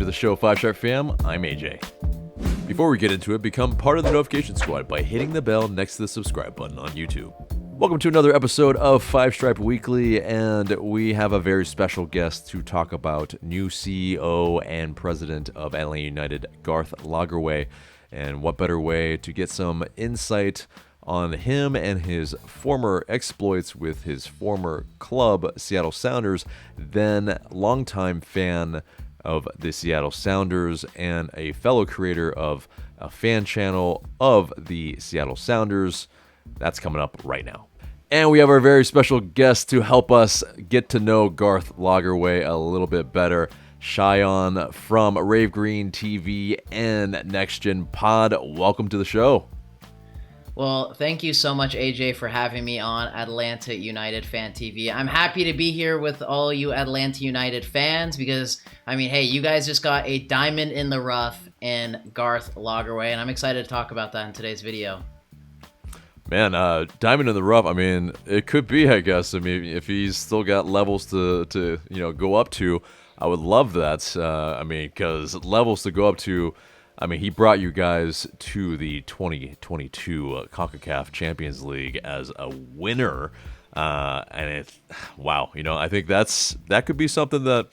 the show, Five Stripe Fam. I'm AJ. Before we get into it, become part of the notification squad by hitting the bell next to the subscribe button on YouTube. Welcome to another episode of Five Stripe Weekly, and we have a very special guest to talk about new CEO and president of Atl Utd, Garth Lagerway. And what better way to get some insight on him and his former exploits with his former club, Seattle Sounders, than longtime fan of the Seattle Sounders and a fellow creator of a fan channel of the Seattle Sounders. That's coming up right now. And we have our very special guest to help us get to know Garth Lagerway a little bit better, Shauyan from Rave TV and Next Gen Pod. Welcome to the show. Well, thank you so much, AJ, for having me on Atlanta United Fan TV. I'm happy to be here with all you Atlanta United fans because, hey, you guys just got a diamond in the rough in Garth Lagerway, and I'm excited to talk about that in today's video. Man, diamond in the rough, it could be, I guess. If he's still got levels to go up to, I would love that. Because levels to go up to, he brought you guys to the 2022 CONCACAF Champions League as a winner. I think that could be something that,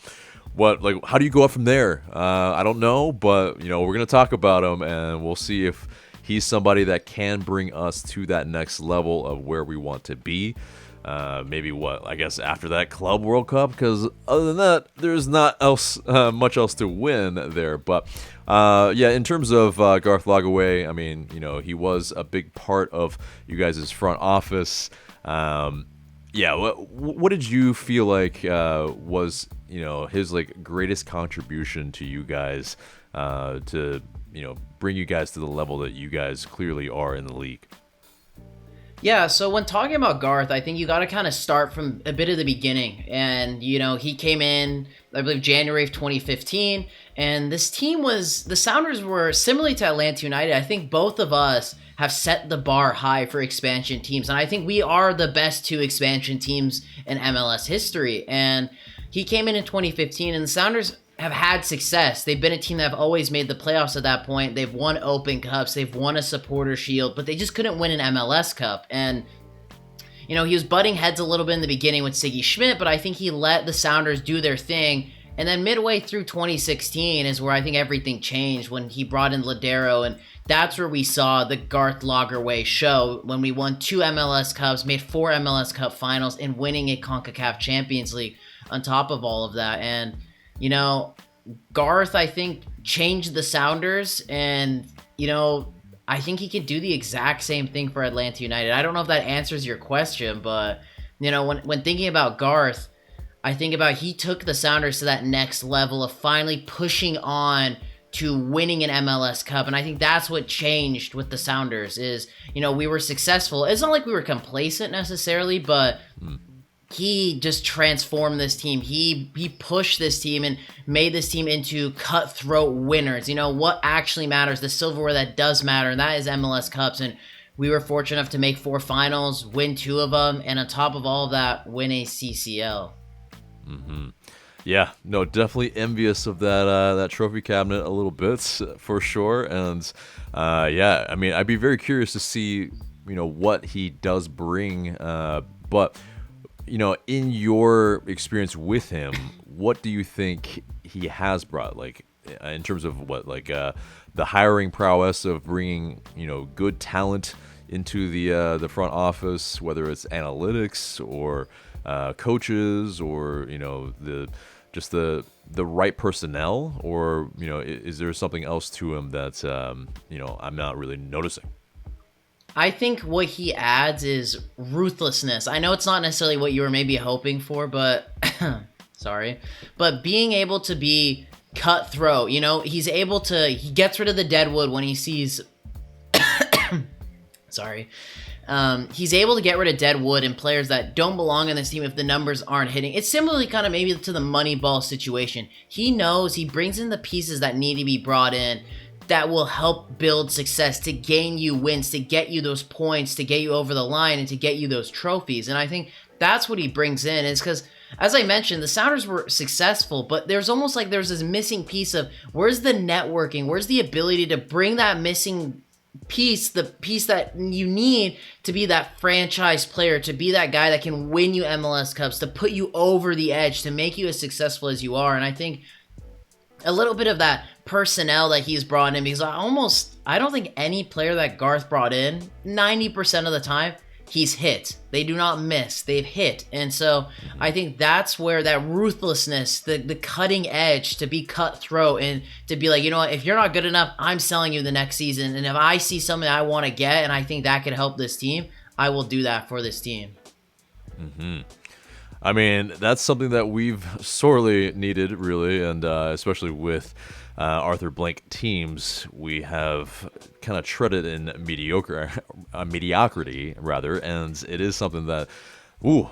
how do you go up from there? I don't know, but, we're going to talk about him, and we'll see if he's somebody that can bring us to that next level of where we want to be. After that Club World Cup, because other than that, there's not much else to win there. But in terms of Garth Lagerway, he was a big part of you guys' front office. What did you feel like was his greatest contribution to you guys to bring you guys to the level that you guys clearly are in the league? Yeah, so when talking about Garth, I think you got to kind of start from a bit of the beginning. And, he came in, I believe, January of 2015. And this team the Sounders were similarly to Atlanta United. I think both of us have set the bar high for expansion teams. And I think we are the best two expansion teams in MLS history. And he came in 2015, and the Sounders have had success. They've been a team that have always made the playoffs at that point. They've won Open Cups. They've won a Supporter Shield, but they just couldn't win an MLS Cup. And, he was butting heads a little bit in the beginning with Siggy Schmidt, but I think he let the Sounders do their thing. And then midway through 2016 is where I think everything changed when he brought in Ladero, and that's where we saw the Garth Lagerway show when we won 2 MLS Cups, made 4 MLS Cup finals, and winning a CONCACAF Champions League on top of all of that. And Garth, I think, changed the Sounders, and, I think he could do the exact same thing for Atlanta United. I don't know if that answers your question, but, when thinking about Garth, I think about he took the Sounders to that next level of finally pushing on to winning an MLS Cup, and I think that's what changed with the Sounders is, we were successful. It's not like we were complacent necessarily, but he just transformed this team. He pushed this team and made this team into cutthroat winners. What actually matters, the silverware that does matter, and that is MLS Cups. And we were fortunate enough to make 4 finals, win 2 of them, and on top of all of that, win a CCL. Mm-hmm. Yeah, no, definitely envious of that trophy cabinet a little bit for sure. And I'd be very curious to see what he does bring. But in your experience with him, what do you think he has brought? In terms of the hiring prowess of bringing, good talent into the front office, whether it's analytics or coaches or, the right personnel, or, is there something else to him that, I'm not really noticing? I think what he adds is ruthlessness. I know it's not necessarily what you were maybe hoping for, but sorry. But being able to be cutthroat, he gets rid of the deadwood when he sees sorry. He's able to get rid of deadwood and players that don't belong in this team if the numbers aren't hitting. It's similarly kind of maybe to the Moneyball situation. He knows he brings in the pieces that need to be brought in that will help build success, to gain you wins, to get you those points, to get you over the line, and to get you those trophies. And I think that's what he brings in. Is because, as I mentioned, the Sounders were successful, but there's almost like there's this missing piece of where's the networking, where's the ability to bring that missing piece, the piece that you need to be that franchise player, to be that guy that can win you MLS Cups, to put you over the edge, to make you as successful as you are. And I think a little bit of that personnel that he's brought in, because I don't think any player that Garth brought in, 90% of the time, he's hit. They do not miss. They've hit. And so I think that's where that ruthlessness, the cutting edge, to be cutthroat and to be like, you know what, if you're not good enough, I'm selling you the next season. And if I see something I want to get and I think that could help this team, I will do that for this team. Mm-hmm. I mean, that's something that we've sorely needed, really, and especially with Arthur Blank teams, we have kind of treaded in mediocrity, rather, and it is something that,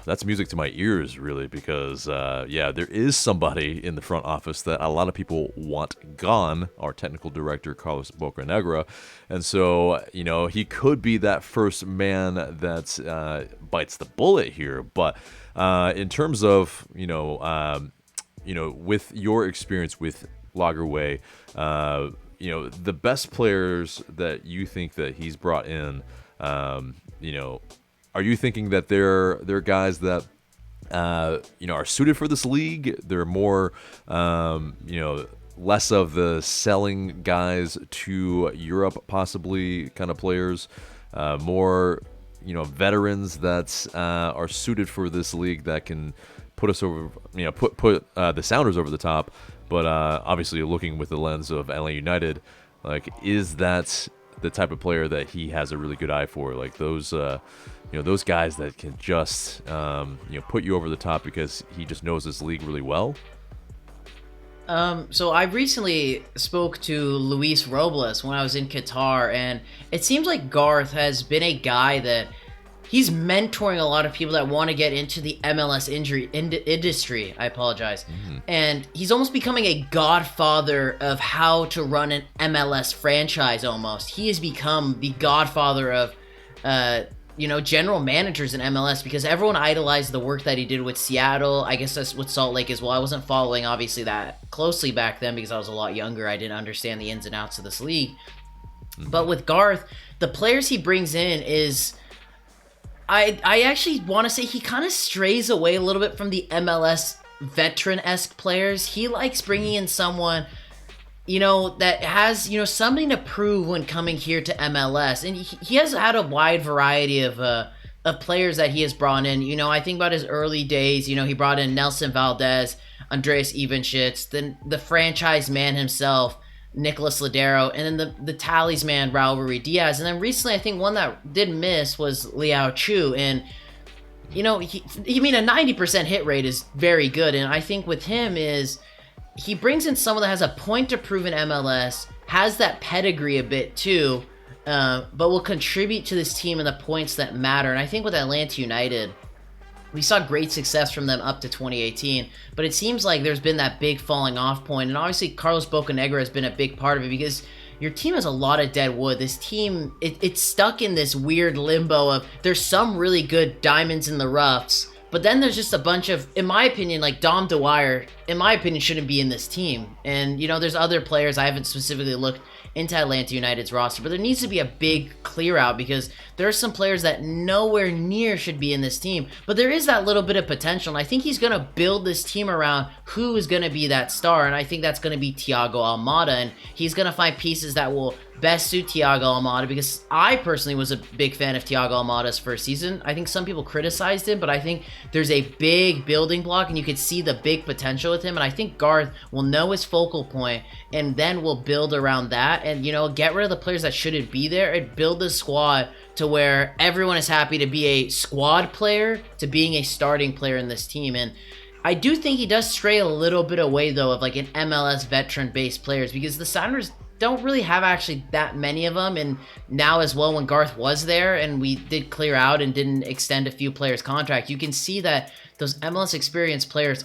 that's music to my ears, really, because, there is somebody in the front office that a lot of people want gone, our technical director, Carlos Bocanegra, and so, he could be that first man that bites the bullet here, but in terms of, with your experience with Lagerwey, the best players that you think that he's brought in, are you thinking that they're guys that, are suited for this league? They're more, less of the selling guys to Europe, possibly kind of players, more, veterans that are suited for this league that can put us over, put the Sounders over the top. But obviously, looking with the lens of Atl Utd, like, is that the type of player that he has a really good eye for? Like those, those guys that can just, put you over the top because he just knows this league really well. So I recently spoke to Luis Robles when I was in Qatar, and it seems like Garth has been a guy that he's mentoring a lot of people that want to get into the MLS industry. I apologize. Mm-hmm. And he's almost becoming a godfather of how to run an MLS franchise almost. He has become the godfather of, general managers in MLS, because everyone idolized the work that he did with Seattle. I guess that's with Salt Lake as well. I wasn't following, obviously, that closely back then because I was a lot younger. I didn't understand the ins and outs of this league. Mm-hmm. But with Garth, the players he brings in is... I actually want to say he kind of strays away a little bit from the MLS veteran-esque players. He likes bringing in someone, that has, something to prove when coming here to MLS. And he has had a wide variety of players that he has brought in. I think about his early days. He brought in Nelson Valdez, Andreas Ivanschitz, then the franchise man himself, Nicholas Ladero, and then the talisman Raul Ruiz-Diaz. And then recently, I think one that did miss was Liao Chu. And, a 90% hit rate is very good. And I think with him is he brings in someone that has a point to prove in MLS, has that pedigree a bit too, but will contribute to this team in the points that matter. And I think with Atlanta United, we saw great success from them up to 2018, but it seems like there's been that big falling off point, and obviously Carlos Bocanegra has been a big part of it because your team has a lot of dead wood. This team, it's stuck in this weird limbo of there's some really good diamonds in the roughs, but then there's just a bunch of, in my opinion, like Dom Dwyer, in my opinion, shouldn't be in this team. And, there's other players, I haven't specifically looked into Atlanta United's roster, but there needs to be a big clear out because there are some players that nowhere near should be in this team, but there is that little bit of potential, and I think he's going to build this team around who is going to be that star, and I think that's going to be Thiago Almada, and he's going to find pieces that will best suit Thiago Almada, because I personally was a big fan of Thiago Almada's first season. I think some people criticized him, but I think there's a big building block, and you could see the big potential with him, and I think Garth will know his focal point, and then will build around that, and, get rid of the players that shouldn't be there, and build the squad to where everyone is happy to be a squad player to being a starting player in this team. And I do think he does stray a little bit away, though, of like an MLS veteran-based players, because the Sounders don't really have actually that many of them. And now as well, when Garth was there and we did clear out and didn't extend a few players' contract, you can see that those MLS experienced players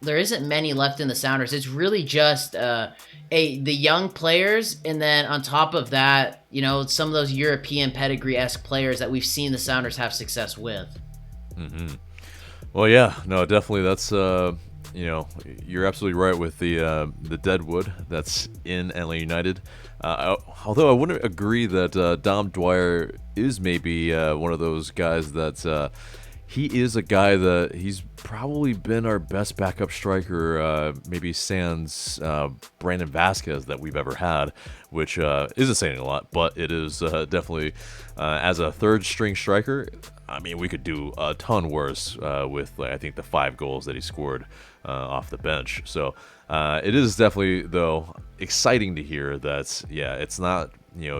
there isn't many left in the Sounders. It's really just the young players, and then on top of that, some of those European pedigree-esque players that we've seen the Sounders have success with. Mm-hmm. Well, yeah, no, definitely. That's you're absolutely right with the Deadwood that's in LA United. Although I wouldn't agree that Dom Dwyer is maybe one of those guys that he is a guy that he's probably been our best backup striker, maybe sans Brandon Vasquez that we've ever had, which isn't saying a lot, but it is definitely as a third string striker. I mean, we could do a ton worse with, I think, the 5 goals that he scored off the bench. So it is definitely, though, exciting to hear that, it's not,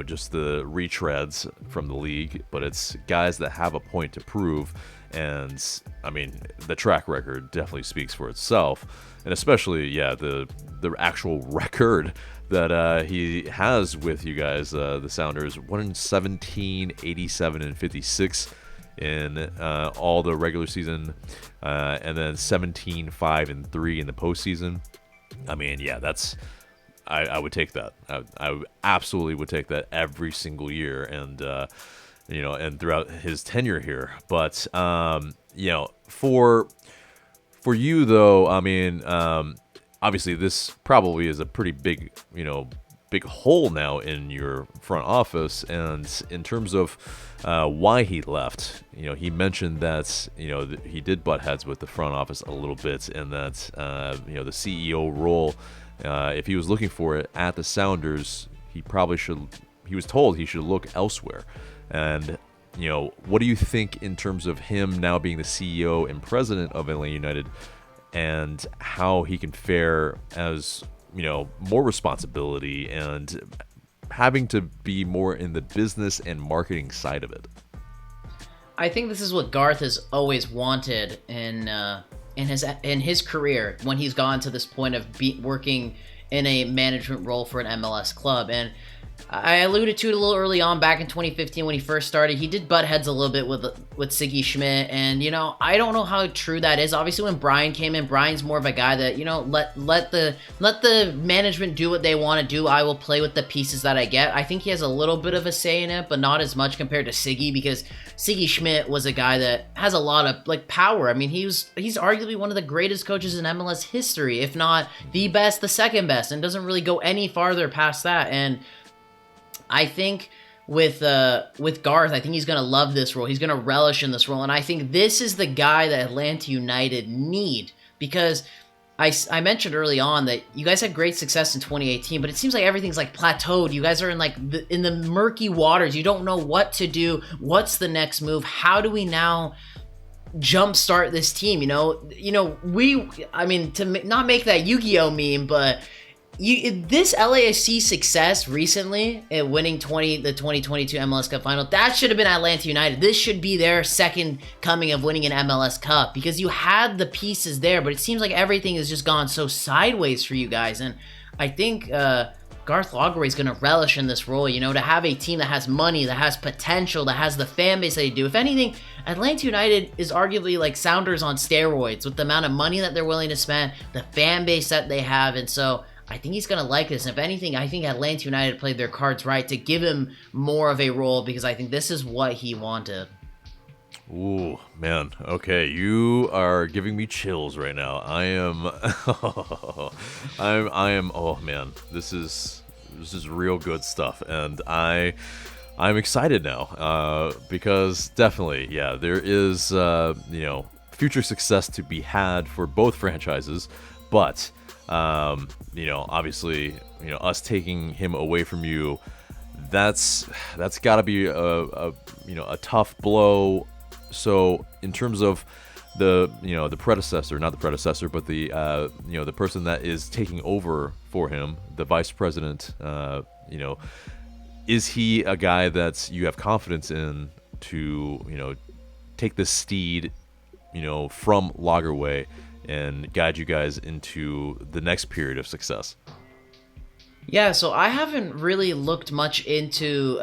just the retreads from the league, but it's guys that have a point to prove. And, I mean, the track record definitely speaks for itself. And especially, the actual record that he has with you guys, the Sounders, 117, 87, and 56 in all the regular season, and then 17, 5, and 3 in the postseason. I mean, that's I would take that. I absolutely would take that every single year, and and throughout his tenure here. But for you though, I mean, obviously this probably is a pretty big big hole now in your front office. And in terms of why he left, he mentioned that he did butt heads with the front office a little bit, and that the CEO role, if he was looking for it at the Sounders, he was told he should look elsewhere. And what do you think in terms of him now being the CEO and president of LA United, and how he can fare as more responsibility and having to be more in the business and marketing side of it? I think this is what Garth has always wanted in his career, when he's gone to this point of working in a management role for an MLS club. And I alluded to it a little early on back in 2015 when he first started. He did butt heads a little bit with Siggy Schmidt, and I don't know how true that is. Obviously, when Brian came in, Brian's more of a guy that let the management do what they want to do. I will play with the pieces that I get. I think he has a little bit of a say in it, but not as much compared to Siggy, because Siggy Schmidt was a guy that has a lot of power. I mean, he's arguably one of the greatest coaches in MLS history, if not the best, the second best, and doesn't really go any farther past that. And I think with Garth, I think he's going to love this role. He's going to relish in this role. And I think this is the guy that Atlanta United need, because I mentioned early on that you guys had great success in 2018, but it seems like everything's plateaued. You guys are in in the murky waters. You don't know what to do. What's the next move? How do we now jumpstart this team? To not make that Yu-Gi-Oh meme, but this LAFC success recently at winning the 2022 MLS Cup final, that should have been Atlanta United. This should be their second coming of winning an MLS Cup, because you had the pieces there, but it seems like everything has just gone so sideways for you guys. And I think Garth Lagerway is going to relish in this role, to have a team that has money, that has potential, that has the fan base that they do. If anything, Atlanta United is arguably like Sounders on steroids, with the amount of money that they're willing to spend, the fan base that they have. And so I think he's going to like this. If anything, I think Atlanta United played their cards right to give him more of a role, because I think this is what he wanted. Ooh, man. Okay, you are giving me chills right now. I am oh man, this is real good stuff, and I'm excited now, because definitely, there is future success to be had for both franchises, but obviously, us taking him away from you, that's got to be a tough blow. So in terms of the predecessor, not the predecessor, but the the person that is taking over for him, the vice president, is he a guy that you have confidence in to take the steed from Lagerwey and guide you guys into the next period of success? Yeah, so I haven't really looked much into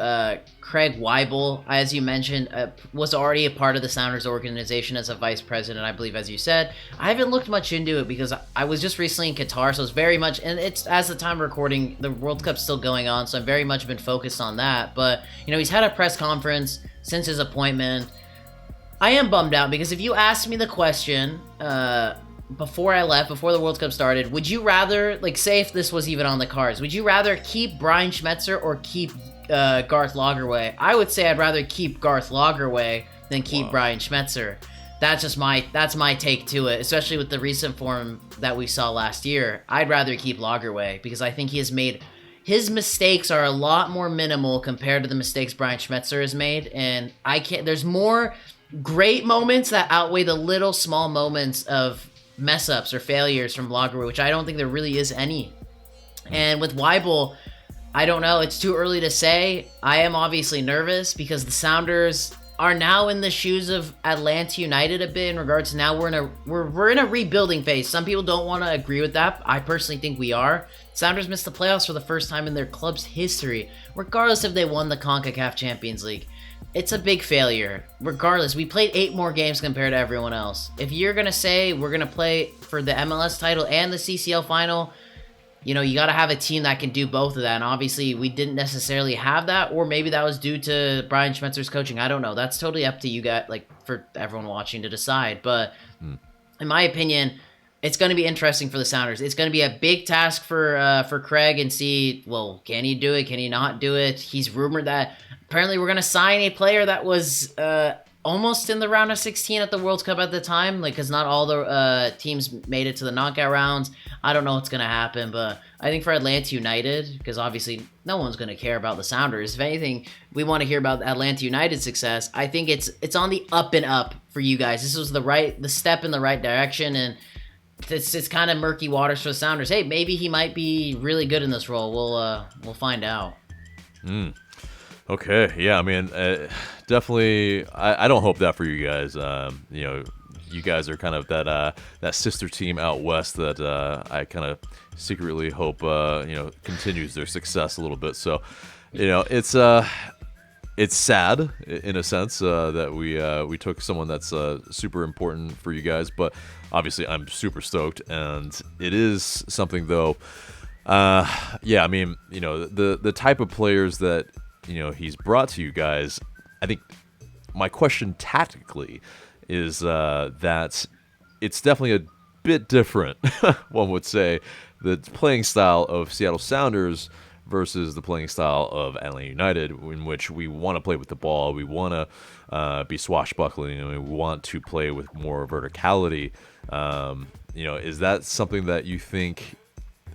Craig Weibel. As you mentioned, was already a part of the Sounders organization as a vice president, I believe, as you said. I haven't looked much into it because I was just recently in Qatar, so it's very much, and it's, as the time of recording, the World Cup's still going on, so I've very much been focused on that. But, he's had a press conference since his appointment. I am bummed out because if you asked me the question before I left, before the World Cup started, would you rather, like, say if this was even on the cards, would you rather keep Brian Schmetzer or keep Garth Lagerway? I would say I'd rather keep Garth Lagerway than keep Brian Schmetzer. That's my take to it, especially with the recent form that we saw last year. I'd rather keep Lagerway because I think he has made his mistakes are a lot more minimal compared to the mistakes Brian Schmetzer has made, and there's more great moments that outweigh the little small moments of mess ups or failures from Lagerwey, which I don't think there really is any. And with Weibel, I don't know. It's too early to say. I am obviously nervous because the Sounders are now in the shoes of Atlanta United a bit in regards to now we're in a rebuilding phase. Some people don't want to agree with that. I personally think we are. Sounders missed the playoffs for the first time in their club's history, regardless if they won the CONCACAF Champions League. It's a big failure. Regardless, we played 8 more games compared to everyone else. If you're going to say we're going to play for the MLS title and the CCL final, you got to have a team that can do both of that. And obviously, we didn't necessarily have that, or maybe that was due to Brian Schmetzer's coaching. I don't know. That's totally up to you guys, like, for everyone watching to decide. But in my opinion, it's going to be interesting for the Sounders. It's going to be a big task for Craig and see, well, can he do it? Can he not do it? He's rumored that apparently we're going to sign a player that was almost in the round of 16 at the World Cup at the time, like, because not all the teams made it to the knockout rounds. I don't know what's going to happen, but I think for Atlanta United, because obviously no one's going to care about the Sounders. If anything, we want to hear about Atlanta United's success. I think it's on the up and up for you guys. This was the step in the right direction, and it's kind of murky waters for the Sounders. Hey, maybe he might be really good in this role. We'll find out. Okay, yeah, I mean, definitely, I don't hope that for you guys. You guys are kind of that sister team out west that I kind of secretly hope continues their success a little bit. So, it's sad in a sense that we took someone that's super important for you guys, but obviously I'm super stoked, and it is something though. I mean, the type of players that he's brought to you guys. I think my question tactically is that it's definitely a bit different, one would say, the playing style of Seattle Sounders versus the playing style of Atlanta United, in which we want to play with the ball, we want to be swashbuckling, and we want to play with more verticality. Is that something that you think,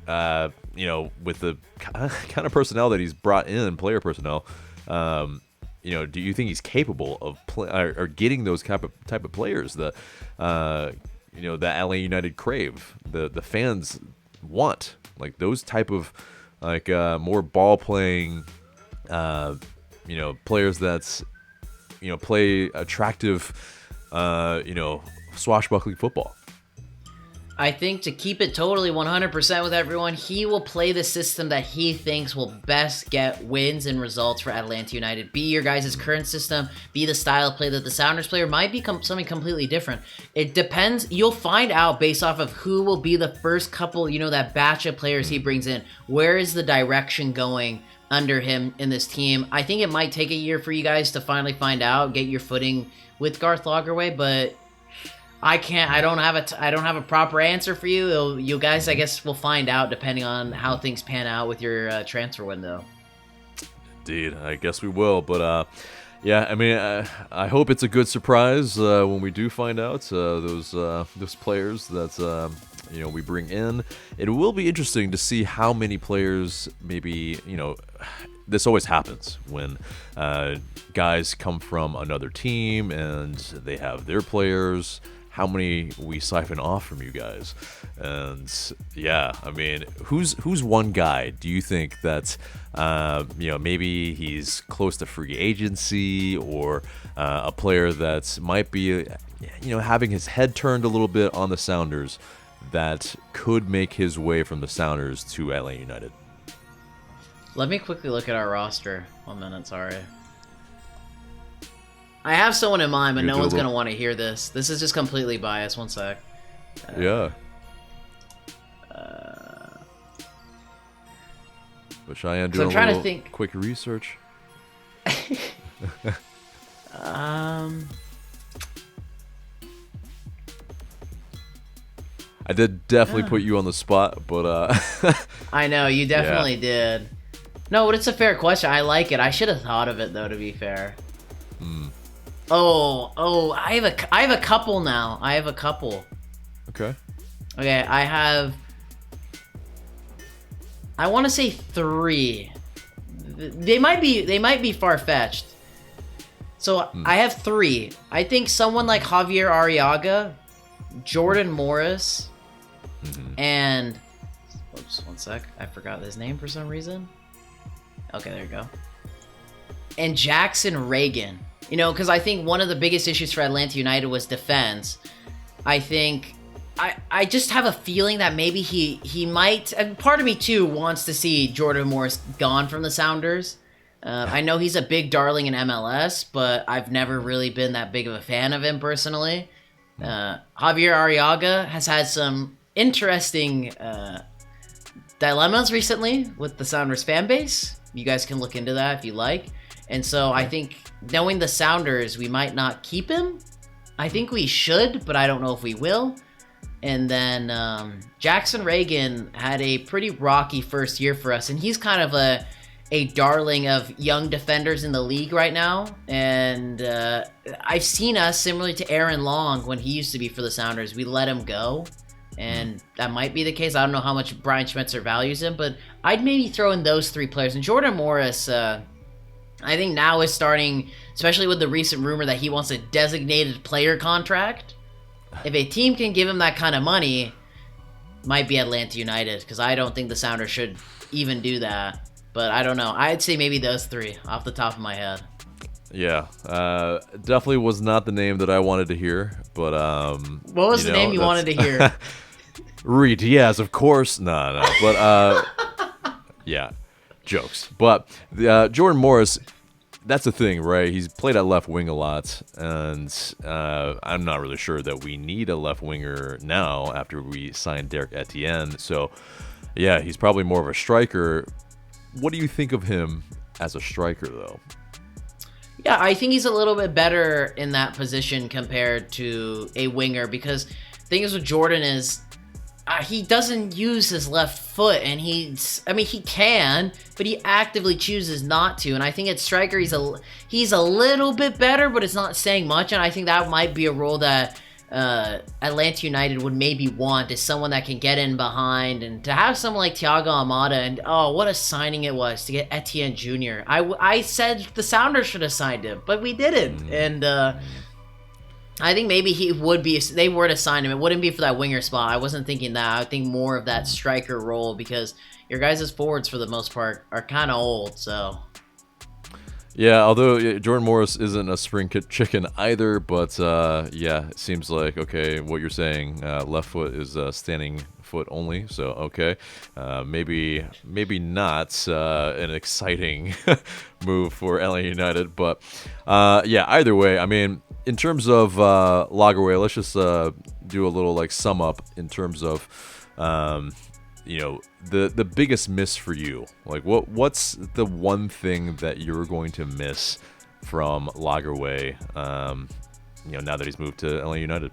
with the kind of personnel that he's brought in, player personnel, do you think he's capable of or getting those type of players that that LA United crave, the fans want, like those type of more ball playing, players that's play attractive, swashbuckling football? I think to keep it totally 100% with everyone, he will play the system that he thinks will best get wins and results for Atlanta United. Be your guys' current system, be the style of play that the Sounders player might be something completely different. It depends. You'll find out based off of who will be the first couple, that batch of players he brings in. Where is the direction going under him in this team? I think it might take a year for you guys to finally find out, get your footing with Garth Lagerway, but I don't have a proper answer for you. You guys, I guess, will find out depending on how things pan out with your transfer window. Indeed, I guess we will. But I mean, I hope it's a good surprise when we do find out those players that we bring in. It will be interesting to see how many players maybe this always happens when guys come from another team and they have their players. How many we siphon off from you guys? And I mean, who's one guy do you think that maybe he's close to free agency, or a player that might be having his head turned a little bit on the Sounders, that could make his way from the Sounders to Atlanta United? Let me quickly look at our roster. 1 minute, sorry. I have someone in mind, but no one's going to want to hear this. This is just completely biased. 1 sec. But Shauyan doing a little quick research. I did definitely put you on the spot, but I know you definitely did. No, but it's a fair question. I like it. I should have thought of it though, to be fair. Oh, I have a couple now. I have a couple. Okay, I want to say 3. They might be far-fetched. So I have 3. I think someone like Javier Arriaga, Jordan Morris, and oops, one sec. I forgot his name for some reason. Okay, there you go. And Jackson Reagan. You know, because I think one of the biggest issues for Atlanta United was defense. I think I just have a feeling that maybe he might, and part of me too wants to see Jordan Morris gone from the Sounders. I know he's a big darling in MLS, but I've never really been that big of a fan of him personally. Javier Arriaga has had some interesting dilemmas recently with the Sounders fan base. You guys can look into that if you like. And so I think knowing the Sounders, we might not keep him. I think we should, but I don't know if we will. And then Jackson Reagan had a pretty rocky first year for us, and he's kind of a darling of young defenders in the league right now. And I've seen us, similarly to Aaron Long when he used to be for the Sounders, we let him go. And that might be the case. I don't know how much Brian Schmetzer values him, but I'd maybe throw in those 3 players. And Jordan Morris, I think now is starting, especially with the recent rumor that he wants a designated player contract. If a team can give him that kind of money, might be Atlanta United, because I don't think the Sounders should even do that. But I don't know. I'd say maybe those 3 off the top of my head. Yeah, definitely was not the name that I wanted to hear, but what was the name you wanted to hear? Reed, yes, of course. No, but yeah, jokes. But Jordan Morris, that's the thing, right? He's played at left wing a lot, and I'm not really sure that we need a left winger now after we signed Derek Etienne. So, yeah, he's probably more of a striker. What do you think of him as a striker, though? Yeah, I think he's a little bit better in that position compared to a winger, because the thing is with Jordan is he doesn't use his left foot, and he can, but he actively chooses not to. And I think at striker he's a little bit better, but it's not saying much. And I think that might be a role that Atlanta United would maybe want, is someone that can get in behind, and to have someone like Thiago Almada. And oh, what a signing it was to get Etienne Jr. I said the Sounders should have signed him, but we didn't. And I think maybe he would be, if they were to sign him, it wouldn't be for that winger spot. I wasn't thinking that. I would think more of that striker role, because your guys' forwards for the most part are kind of old. So yeah, although Jordan Morris isn't a spring chicken either, but yeah, it seems like, okay, what you're saying, left foot is standing foot only, so okay, maybe not an exciting move for LA United, but yeah, either way, I mean, in terms of Lagerwey, let's just do a little like sum up in terms of the biggest miss for you. Like what's the one thing that you're going to miss from Lagerwey now that he's moved to LA United?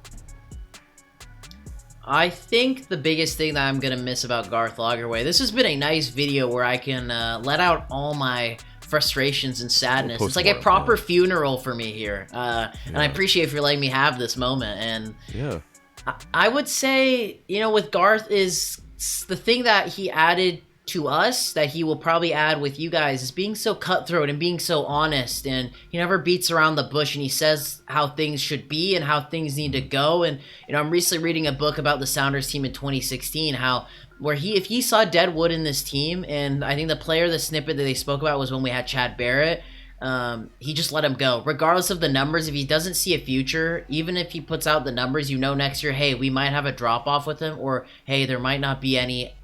I think the biggest thing that I'm going to miss about Garth Lagerway, this has been a nice video where I can let out all my frustrations and sadness. It's like a proper funeral for me here. And I appreciate if you're letting me have this moment. And yeah, I would say, with Garth is the thing that he added to us that he will probably add with you guys is being so cutthroat and being so honest, and he never beats around the bush, and he says how things should be and how things need to go. And I'm recently reading a book about the Sounders team in 2016, where if he saw dead wood in this team, and I think the snippet that they spoke about was when we had Chad Barrett, he just let him go regardless of the numbers. If he doesn't see a future, even if he puts out the numbers, next year, hey, we might have a drop off with him, or hey, there might not be any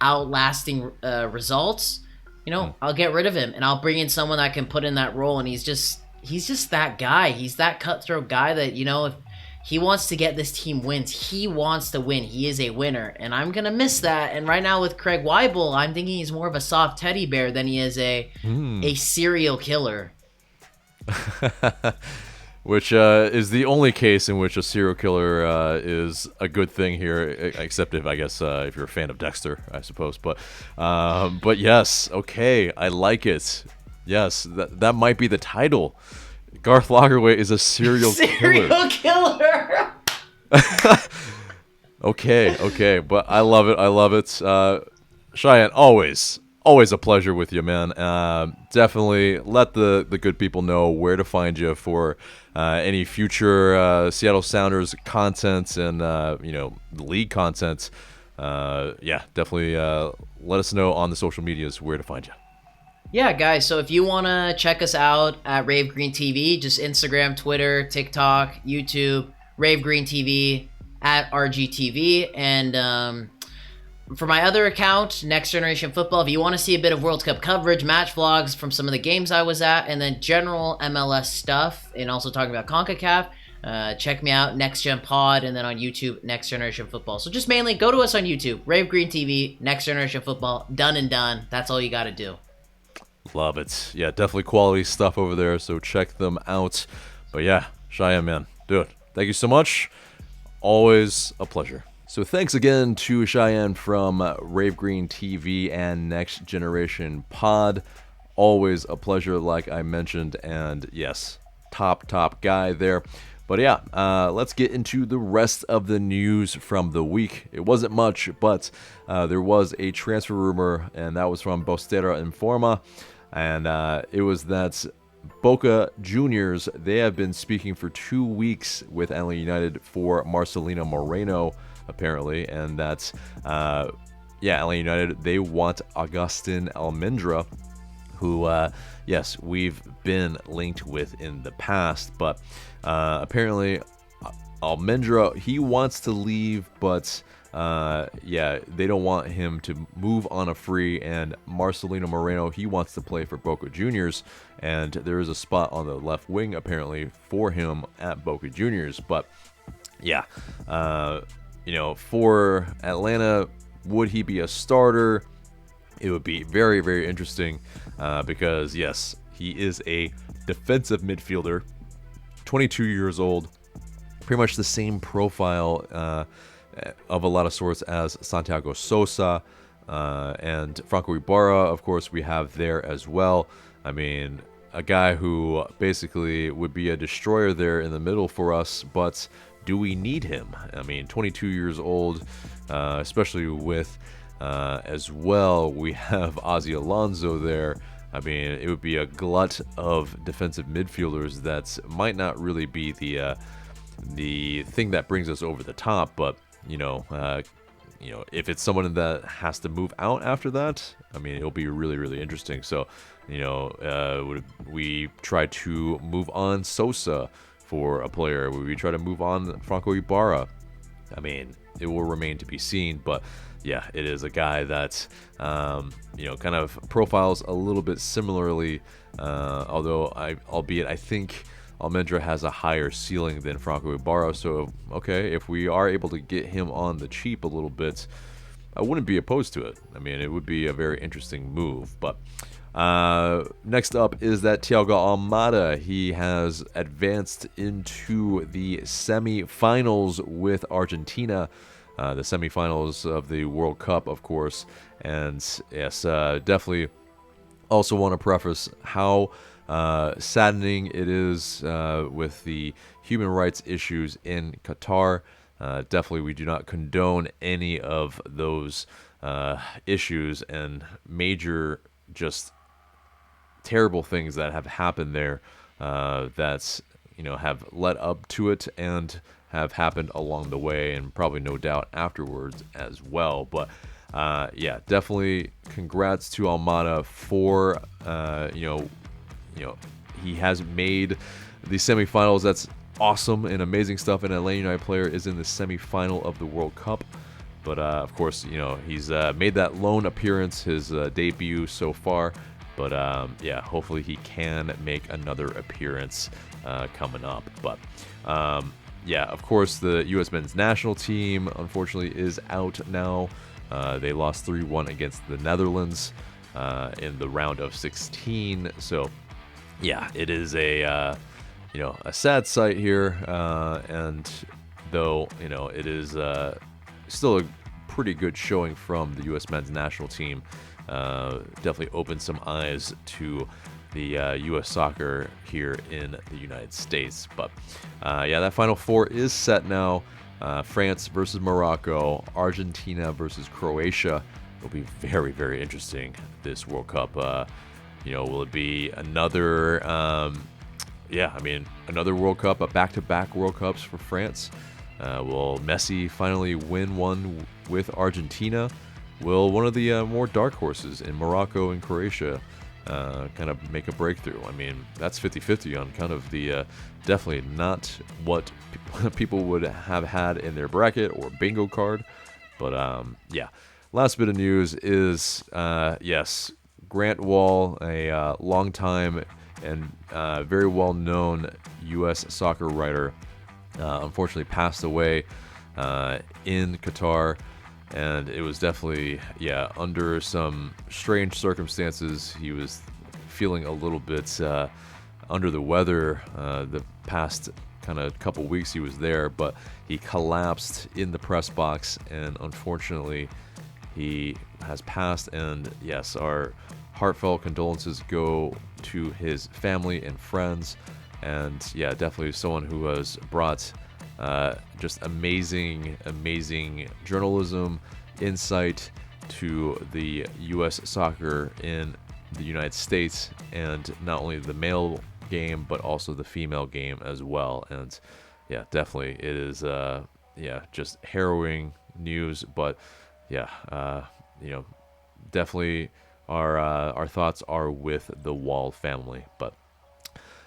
outlasting results, I'll get rid of him and I'll bring in someone that can put in that role. And he's just that guy. He's that cutthroat guy that, if he wants to get this team wins, he wants to win. He is a winner, and I'm gonna miss that. And right now with Craig Weibel, I'm thinking he's more of a soft teddy bear than he is a serial killer. which is the only case in which a serial killer is a good thing here, except if, I guess, if you're a fan of Dexter, I suppose. But yes, okay, I like it. Yes, that might be the title. Garth Lagerway is a serial killer. Serial killer. Okay, but I love it. Shauyan, always a pleasure with you, man. Definitely let the good people know where to find you for any future Seattle Sounders content and league content. Definitely let us know on the social medias where to find you. Yeah, guys, so if you want to check us out at Rave Green TV, just Instagram, Twitter, TikTok, YouTube, Rave Green TV, at RGTV, and for my other account, Next Generation Football, if you want to see a bit of World Cup coverage, match vlogs from some of the games I was at, and then general MLS stuff, and also talking about CONCACAF, check me out, Next Gen Pod, and then on YouTube, Next Generation Football. So just mainly go to us on YouTube, Rave Green TV, Next Generation Football, done and done. That's all you got to do. Love it. Yeah, definitely quality stuff over there, so check them out. But yeah, Shauyan, man, dude, thank you so much. Always a pleasure. So thanks again to Shauyan from Rave Green TV and Next Generation Pod. Always a pleasure, like I mentioned, and yes, top guy there. But yeah, let's get into the rest of the news from the week. It wasn't much, but there was a transfer rumor, and that was from Bostera Informa, and it was that Boca Juniors, they have been speaking for 2 weeks with Atl United for Marcelino Moreno, apparently, and that's Atl United, they want Agustin Almendra, who yes, we've been linked with in the past, but apparently Almendra, he wants to leave, but they don't want him to move on a free, and Marcelino Moreno, he wants to play for Boca Juniors, and there is a spot on the left wing apparently for him at Boca Juniors. But yeah, for Atlanta, would he be a starter? It would be very, very interesting because yes, he is a defensive midfielder, 22 years old, pretty much the same profile of a lot of sorts as Santiago Sosa and Franco Ibarra, of course, we have there as well. I mean, a guy who basically would be a destroyer there in the middle for us, but do we need him? I mean, 22 years old, especially with, as well, we have Ozzy Alonso there. I mean, it would be a glut of defensive midfielders that might not really be the thing that brings us over the top, but if it's someone that has to move out after that, I mean, it'll be really, really interesting. So, would we try to move on Sosa for a player? Would we try to move on Franco Ibarra? I mean, it will remain to be seen, but yeah, it is a guy that, kind of profiles a little bit similarly, albeit I think Almendra has a higher ceiling than Franco Ibarra, so okay, if we are able to get him on the cheap a little bit, I wouldn't be opposed to it. I mean, it would be a very interesting move. But next up is that Thiago Almada. He has advanced into the semi-finals with Argentina, the semi-finals of the World Cup, of course. And yes, definitely also want to preface how saddening it is with the human rights issues in Qatar. Definitely, we do not condone any of those issues and major, just terrible things that have happened there that have led up to it and have happened along the way, and probably no doubt afterwards as well. But definitely congrats to Almada for he has made the semifinals. That's awesome and amazing stuff. And Atlanta United player is in the semifinal of the World Cup. But of course, he's made that lone appearance, his debut so far. But hopefully he can make another appearance coming up. But of course, the U.S. men's national team unfortunately is out now. They lost 3-1 against the Netherlands in the round of 16. So yeah, it is a a sad sight here. And though, it is still a pretty good showing from the U.S. men's national team. Definitely opened some eyes to the U.S. soccer here in the United States. But yeah, that Final Four is set now. France versus Morocco, Argentina versus Croatia. It'll be very, very interesting, this World Cup. Will it be another, another World Cup, a back-to-back World Cups for France? Will Messi finally win one with Argentina? Will one of the more dark horses in Morocco and Croatia kind of make a breakthrough? I mean, that's 50-50 on kind of the definitely not what people would have had in their bracket or bingo card. But yeah, last bit of news is, yes, Grant Wall, a longtime and very well-known U.S. soccer writer, unfortunately passed away in Qatar. And it was definitely, under some strange circumstances. He was feeling a little bit under the weather the past kind of couple weeks he was there, but he collapsed in the press box, and unfortunately he has passed. And yes, our heartfelt condolences go to his family and friends. And yeah, definitely someone who has brought just amazing journalism, insight to the U.S. soccer in the United States, and not only the male game but also the female game as well. And yeah, definitely it is just harrowing news. But yeah, definitely our thoughts are with the Wall family. But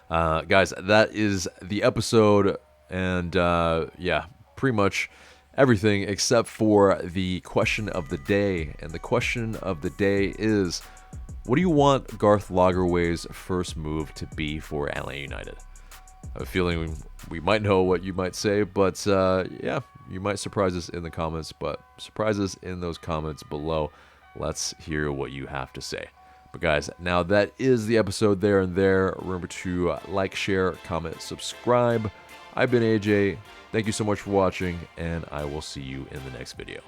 guys, that is the episode. And pretty much everything except for the question of the day. And the question of the day is, what do you want Garth Lagerway's first move to be for Atlanta United? I have a feeling we might know what you might say, but you might surprise us in the comments. But surprise us in those comments below. Let's hear what you have to say. But guys, now that is the episode there and there. Remember to like, share, comment, subscribe. I've been AJ. Thank you so much for watching, and I will see you in the next video.